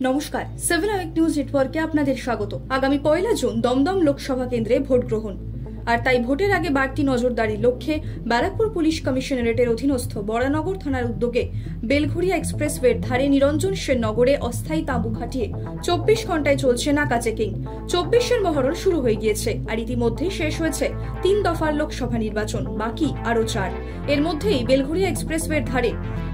নমস্কার, 7 hour news নেটওয়ার্কে আপনাদের স্বাগত। আগামী 1 জুন দমদম লোকসভা কেন্দ্রে ভোট গ্রহণ, আর তাই ভোটের আগে বাড়তি নজরদারির লক্ষ্যে ব্যারাকপুর পুলিশ কমিশনারেটের অধীনস্থ বরানগর থানার উদ্যোগে বেলঘরিয়া এক্সপ্রেসওয়ের ধারে নিরঞ্জন সেন নগরে অস্থায়ী তাঁবু খাটিয়ে 24 ঘন্টায় চলছে নাকা চেকিং। 24-এর মহরণ শুরু হয়ে গিয়েছে, আর ইতিমধ্যে শেষ হয়েছে 3 দফার লোকসভা নির্বাচন, বাকি আরও 4। এর মধ্যেই বেলঘরিয়া এক্সপ্রেসওয়ের ধারে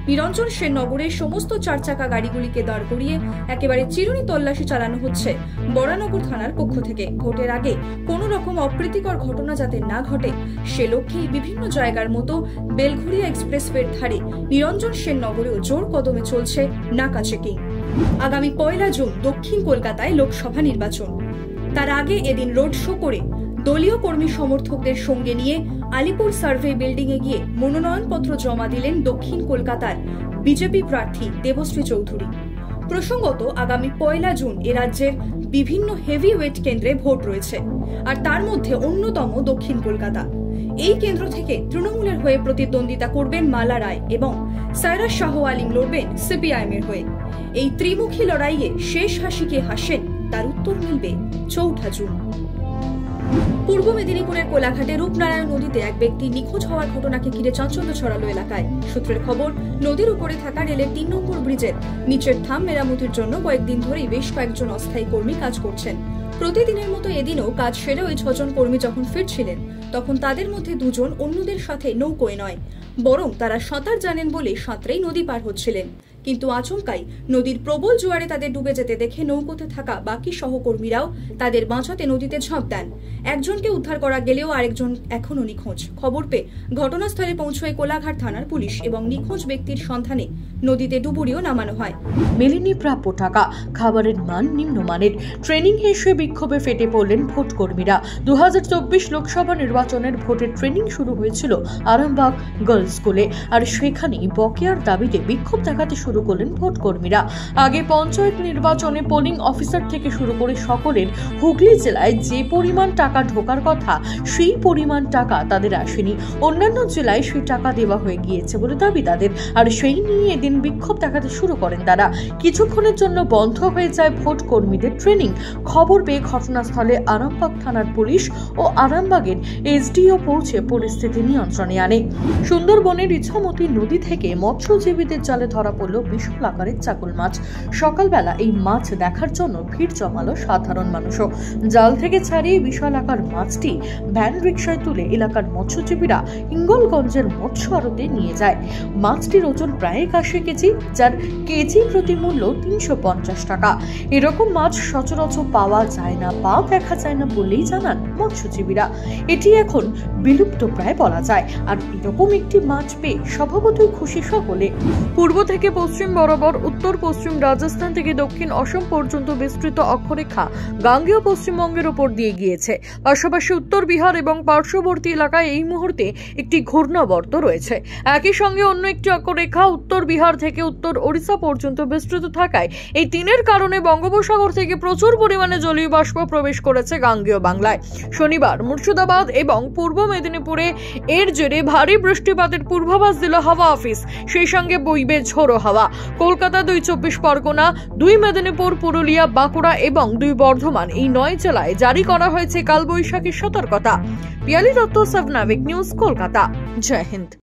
নিরঞ্জন সেন নগরের সমস্ত 4 চাকা গাড়িগুলিকে দাঁড় করিয়ে একেবারে চিরুনি তল্লাশি চালানো হচ্ছে বরানগর থানার পক্ষ থেকে। ভোটের আগে কোনো রকম অপ্রীতিকর ঘটনা যাতে না ঘটে, সে লক্ষ্যেই বিভিন্ন জায়গার মতো বেলঘরিয়া এক্সপ্রেসওয়ের ধারে নিরঞ্জন সেন নগরেও জোর কদমে চলছে নাকা চেকিং। আগামী 1 জুন দক্ষিণ কলকাতায় লোকসভা নির্বাচন। তার আগে এদিন রোড শো করে দলীয় কর্মী সমর্থকদের সঙ্গে নিয়ে আলিপুর সার্ভে বিল্ডিং এ গিয়ে মনোনয়নপত্র জমা দিলেন দক্ষিণ কলকাতার বিজেপি প্রার্থী দেবশ্রী চৌধুরী। প্রসঙ্গত, আগামী 1 জুন এ রাজ্যের বিভিন্ন হেভি ওয়েট কেন্দ্রে ভোট রয়েছে, আর তার মধ্যে অন্যতম দক্ষিণ কলকাতা। এই কেন্দ্র থেকে তৃণমূলের হয়ে প্রতিদ্বন্দ্বিতা করবেন মালা রায় এবং সাইরাস শাহ আলিম লড়বেন সিপিআইএম এর হয়ে। এই ত্রিমুখী লড়াইয়ে শেষ হাসি কে হাসেন, তার উত্তর মিলবে 4 জুন। পূর্ব মেদিনীপুরের কোলাঘাটে রূপনারায়ণ নদীতে এক ব্যক্তি নিখোঁজ হওয়ার ঘটনাকে ঘিরে চাঞ্চল্য ছড়ালো এলাকায়। সূত্রের খবর, নদীর উপরে থাকা রেলের 3 নম্বর ব্রিজের নিচের থাম মেরামতির জন্য কয়েকদিন ধরেই বেশ কয়েকজন অস্থায়ী কর্মী কাজ করছেন। প্রতিদিনের মতো এদিনও কাজ সেরে ওই 6 জন কর্মী যখন ফিরছিলেন, তখন তাদের মধ্যে 2 জন অন্যদের সাথে নৌকোয় নয়, বরং তারা সাঁতার জানেন বলে সাঁতরেই নদী পার হচ্ছিলেন। কিন্তু আচমকাই নদীর প্রবল জোয়ারে তাদের ডুবে যেতে দেখে নৌকোতে থাকা বাকি সহকর্মীরাও তাদের বাঁচাতে নদীতে ঝাঁপ দেন। একজনকে উদ্ধার করা গেলেও আরেকজন এখনো নিখোঁজ। খবর পেয়ে ঘটনাস্থলে পৌঁছয় কোলাঘাট থানার পুলিশ এবং নিখোঁজ ব্যক্তির সন্ধানে নদীতে ডুবুরিও নামানো হয়। মেলেনি প্রাপ্য টাকা, খাবারের মান নিম্নমানের, ট্রেনিং হিসেবে বিক্ষোভে ফেটে পড়লেন ভোট কর্মীরা। 2024 লোকসভা নির্বাচনের ভোটের ট্রেনিং শুরু হয়েছিল আরামবাগ গার্লস স্কুলে, আর সেখানেই বকেয়ার দাবিতে বিক্ষোভ দেখাতে শুরু করলেন ভোট কর্মীরা। আগে পঞ্চায়েত নির্বাচনে পোলিং অফিসার থেকে শুরু করে সকলের হুগলি জেলায় যে পরিমাণ টাকা ঢোকার কথা, সেই পরিমাণ টাকা তাদের আসেনি। অন্যান্য জেলায় সেই টাকা দেওয়া হয়ে গিয়েছে বলে দাবি তাদের, আর সেই নিয়ে এদিন বিক্ষোভ দেখাতে শুরু করেন তারা। কিছুক্ষণের জন্য বন্ধ হয়ে যায় ভোট কর্মীদের ট্রেনিং। খবর পেয়ে ঘটনাস্থলে আরামবাগ থানার পুলিশ ও আরামবাগের এসডিও পৌঁছে পরিস্থিতি নিয়ন্ত্রণে আনে। সুন্দরবনের ইছামতি নদী থেকে মৎস্যজীবীদের জালে ধরা পড়ল বিশাল আকারের চাকুল মাছ। সকালবেলা এই মাছ দেখার জন্য ভিড় জমালো সাধারণ মানুষও। জাল থেকে ছাড়িয়ে বিশাল আকার মাছটি ভ্যান রিকশায় তুলে এলাকার মৎস্যজীবীরা হিঙ্গলগঞ্জের মৎস্য আড়তে নিয়ে যায়। মাছটির ওজন প্রায় 80 কেজি, যার কেজি প্রতি মূল্য 350 টাকা। এরকম মাছ সচরাচর পাওয়া যায় না বা দেখা যায় না বলেই জানান মৎস্যজীবীরা। এটি এখন বিলুপ্ত প্রায় বলা যায়, আর এরকম একটি মাছ পেয়ে স্বভাবতই খুশি সকলে। পূর্ব থেকে পশ্চিম বরাবর উত্তর পশ্চিম রাজস্থান থেকে দক্ষিণ অসম পর্যন্ত বিস্তৃত অক্ষরেখা গাঙ্গেয় পশ্চিমবঙ্গের উপর দিয়ে গিয়েছে। পাশাপাশি উত্তর বিহার এবং পার্শ্ববর্তী এলাকায় এই মুহূর্তে একটি ঘূর্ণাবর্ত রয়েছে। একই সঙ্গে অন্য একটি অক্ষরেখা উত্তর বিহার থেকে উত্তর ওড়িশা পর্যন্ত বিস্তৃত থাকায় এই তিনের কারণে বঙ্গোপসাগর থেকে প্রচুর পরিমাণে জলীয় বাষ্প প্রবেশ করেছে গাঙ্গেয় বাংলায়। শনিবার মুর্শিদাবাদ এবং পূর্ব মেদিনীপুরে এর জেরে ভারী বৃষ্টিপাতের পূর্বাভাস দিল হাওয়া অফিস। সেই সঙ্গে বইবে ঝোড়ো হাওয়া। কলকাতা, 2 চব্বিশ পরগনা, 2 মেদিনীপুর, পুরুলিয়া, বাঁকুড়া এবং 2 বর্ধমান, এই 9 জেলায় জারি করা হয়েছে কালবৈশাখীর সতর্কতা। Piyali Datta, 7 hour news, Kolkata. জয় হিন্দ।